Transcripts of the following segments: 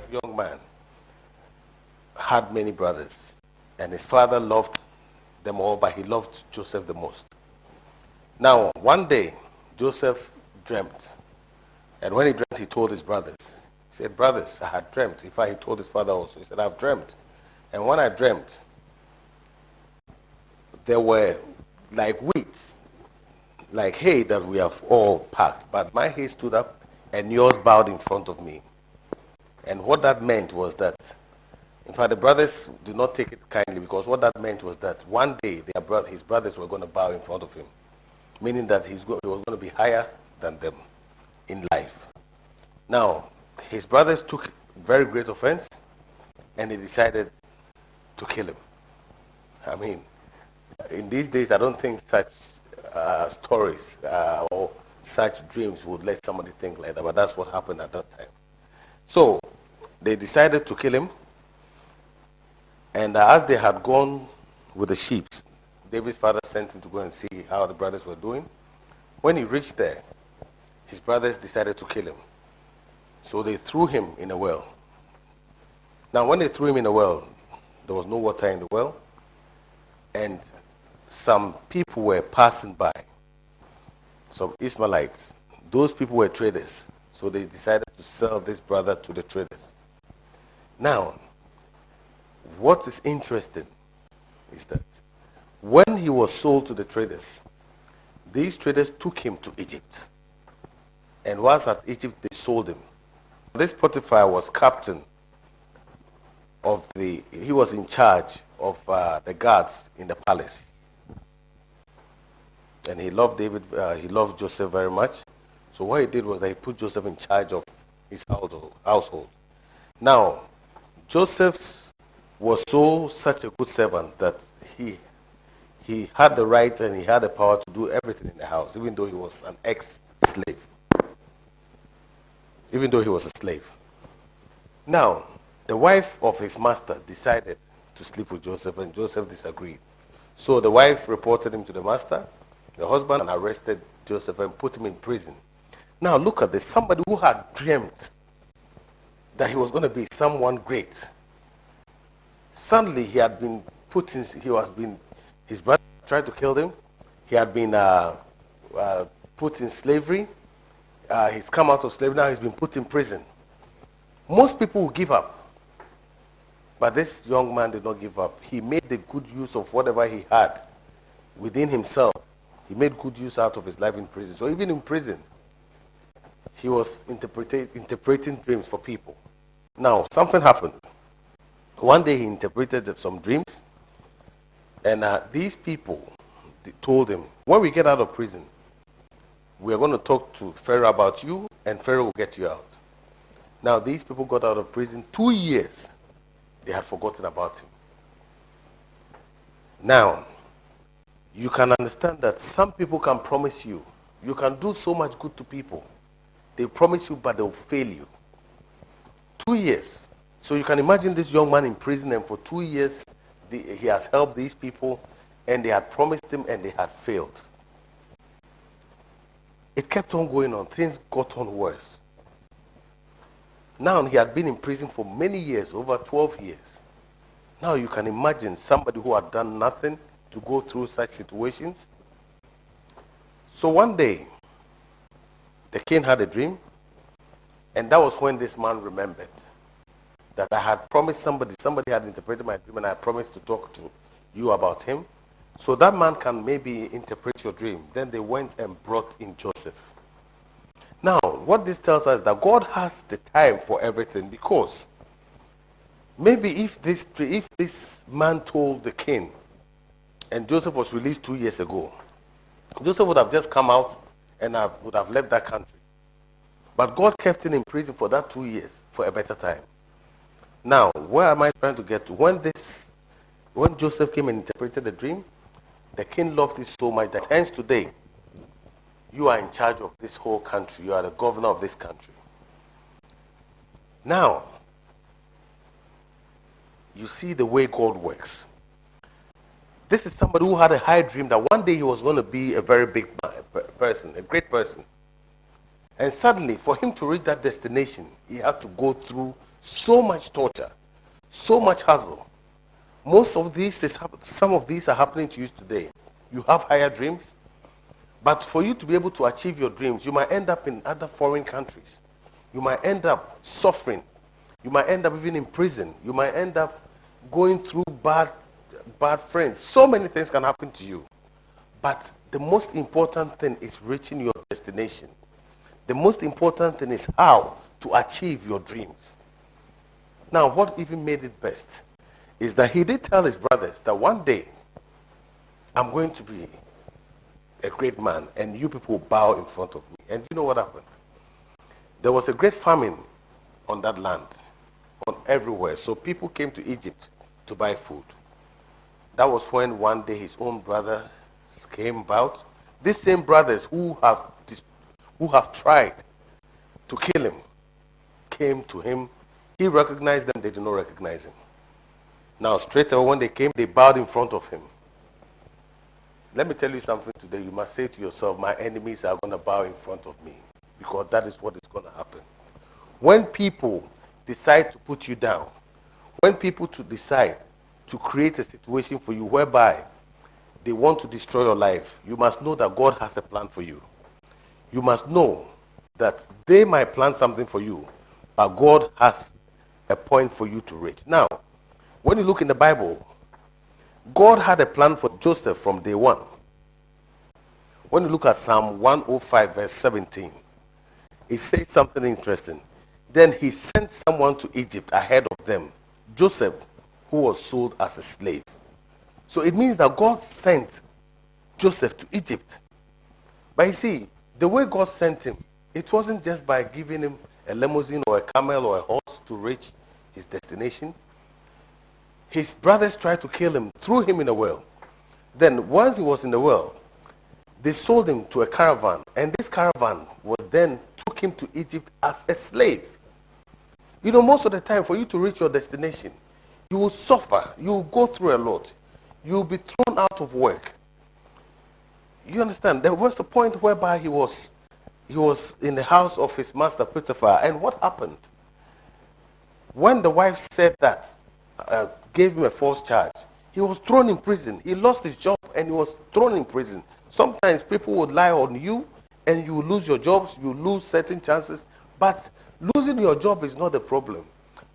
Joseph, young man, had many brothers, and his father loved them all, but he loved Joseph the most. Now, one day, Joseph dreamt, and when he dreamt, he told his brothers. He said, brothers, I had dreamt. In fact, he told his father also. He said, I've dreamt. And when I dreamt, there were like wheat, like hay that we have all packed, but my hay stood up and yours bowed in front of me. And what that meant was that, in fact, the brothers did not take it kindly, because what that meant was that one day his brothers were going to bow in front of him, meaning that he was going to be higher than them in life. Now, his brothers took very great offense, and they decided to kill him. I mean, in these days, I don't think such stories or such dreams would let somebody think like that, but that's what happened at that time. So, they decided to kill him, and as they had gone with the sheep, David's father sent him to go and see how the brothers were doing. When he reached there, his brothers decided to kill him. So they threw him in a well. Now, when they threw him in a well, there was no water in the well, and some people were passing by, some Ishmaelites. Those people were traders, so they decided to sell this brother to the traders. Now, what is interesting is that when he was sold to the traders, these traders took him to Egypt. And whilst at Egypt, they sold him. This Potiphar was captain of he was in charge of the guards in the palace. And he loved he loved Joseph very much. So what he did was that he put Joseph in charge of his household. Now, Joseph was such a good servant that he had the right and he had the power to do everything in the house, even though he was an ex-slave. Even though he was a slave. Now, the wife of his master decided to sleep with Joseph, and Joseph disagreed. So the wife reported him to the master, the husband, and arrested Joseph and put him in prison. Now look at this, somebody who had dreamt that he was going to be someone great. Suddenly he had been his brother tried to kill him. He had been put in slavery. He's come out of slavery, now he's been put in prison. Most people will give up. But this young man did not give up. He made the good use of whatever he had within himself. He made good use out of his life in prison. So even in prison, he was interpreting dreams for people. Now, something happened. One day he interpreted some dreams, and these people told him, when we get out of prison, we are going to talk to Pharaoh about you, and Pharaoh will get you out. Now, these people got out of prison 2 years. They had forgotten about him. Now, you can understand that some people can promise you. You can do so much good to people. They promise you, but they'll fail you. 2 years. So you can imagine this young man in prison, and for 2 years, he has helped these people, and they had promised him, and they had failed. It kept on going on. Things got on worse. Now he had been in prison for many years, over 12 years. Now you can imagine somebody who had done nothing to go through such situations. So one day, the king had a dream, and that was when this man remembered that I had promised somebody had interpreted my dream, and I had promised to talk to you about him. So that man can maybe interpret your dream. Then they went and brought in Joseph. Now, what this tells us is that God has the time for everything, because maybe if this man told the king, and Joseph was released 2 years ago, Joseph would have just come out and would have left that country. But God kept him in prison for that 2 years for a better time. Now, where am I trying to get to? When Joseph came and interpreted the dream, the king loved it so much that hence today, you are in charge of this whole country. You are the governor of this country. Now, you see the way God works. This is somebody who had a high dream that one day he was going to be a very big person, a great person. And suddenly, for him to reach that destination, he had to go through so much torture, so much hassle. Most of these, some of these are happening to you today. You have higher dreams, but for you to be able to achieve your dreams, you might end up in other foreign countries. You might end up suffering. You might end up even in prison. You might end up going through bad friends. So many things can happen to you. But the most important thing is reaching your destination. The most important thing is how to achieve your dreams. Now, what even made it best is that he did tell his brothers that one day I'm going to be a great man and you people bow in front of me. And you know what happened? There was a great famine on that land, on everywhere. So people came to Egypt to buy food. That was when one day his own brother came about. These same brothers who have tried to kill him came to him. He recognized them, they did not recognize him. Now, straight away when they came, they bowed in front of him. Let me tell you something today. You must say to yourself, my enemies are going to bow in front of me, because that is what is going to happen. When people decide to put you down, when people decide to create a situation for you whereby they want to destroy your life, you must know that God has a plan for you. You must know that they might plan something for you, but God has a point for you to reach. Now, when you look in the Bible, God had a plan for Joseph from day one. When you look at Psalm 105 verse 17, it says something interesting. Then he sent someone to Egypt ahead of them, Joseph, who was sold as a slave. So it means that God sent Joseph to Egypt. But you see, the way God sent him, it wasn't just by giving him a limousine or a camel or a horse to reach his destination. His brothers tried to kill him, threw him in a well. Then once he was in the well, they sold him to a caravan, and this caravan was then took him to Egypt as a slave. You know, most of the time for you to reach your destination, you will suffer, you will go through a lot, you will be thrown out of work. You understand? There was a point whereby he was in the house of his master Potiphar, and what happened? When the wife said that, gave him a false charge, he was thrown in prison. He lost his job and he was thrown in prison. Sometimes people would lie on you and you lose your jobs, you lose certain chances, but losing your job is not the problem.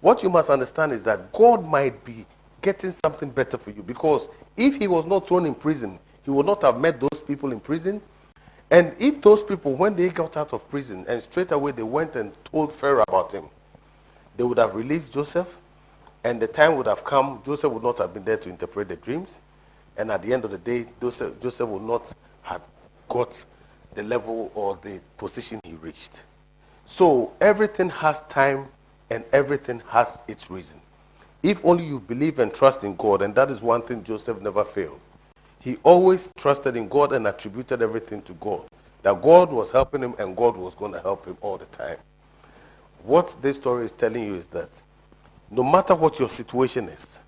What you must understand is that God might be getting something better for you, because if he was not thrown in prison, he would not have met those people in prison. And if those people, when they got out of prison and straight away they went and told Pharaoh about him, they would have released Joseph, and the time would have come, Joseph would not have been there to interpret the dreams, and at the end of the day, Joseph would not have got the level or the position he reached. So everything has time and everything has its reason. If only you believe and trust in God, and that is one thing Joseph never failed. He always trusted in God and attributed everything to God. That God was helping him and God was going to help him all the time. What this story is telling you is that no matter what your situation is,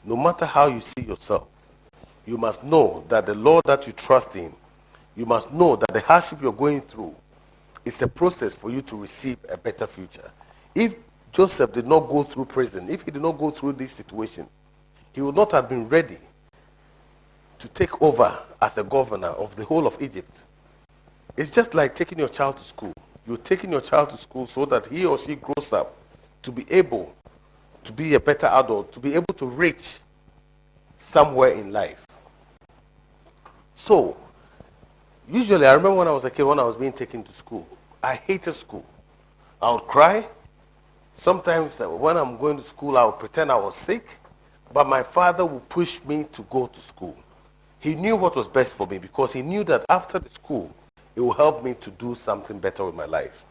no matter how you see yourself, you must know that the Lord that you trust in, you must know that the hardship you're going through is a process for you to receive a better future. If Joseph did not go through prison, if he did not go through this situation, he would not have been ready to take over as a governor of the whole of Egypt. It's just like taking your child to school. You're taking your child to school so that he or she grows up to be able to be a better adult, to be able to reach somewhere in life. So, usually, I remember when I was a kid, when I was being taken to school, I hated school. I would cry. Sometimes when I'm going to school, I would pretend I was sick, but my father would push me to go to school. He knew what was best for me, because he knew that after the school, it will help me to do something better with my life.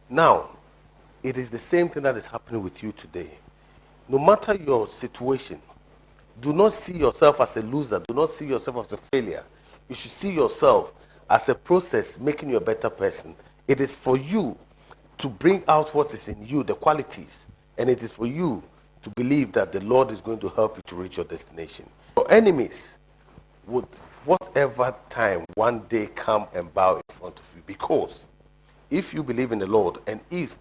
Now, it is the same thing that is happening with you today. No matter your situation, do not see yourself as a loser. Do not see yourself as a failure. You should see yourself as a process making you a better person. It is for you to bring out what is in you, the qualities, and it is for you to believe that the Lord is going to help you to reach your destination. Your enemies would, whatever time, one day come and bow in front of you, because if you believe in the Lord and if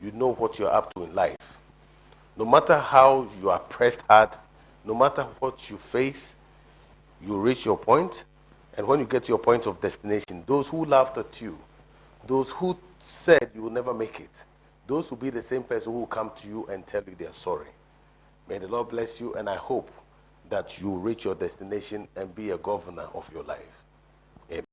you know what you're up to in life. No matter how you are pressed hard, no matter what you face, you reach your point, and when you get to your point of destination, those who laughed at you, those who said you will never make it, those will be the same person who will come to you and tell you they are sorry. May the Lord bless you, and I hope that you reach your destination and be a governor of your life. Amen.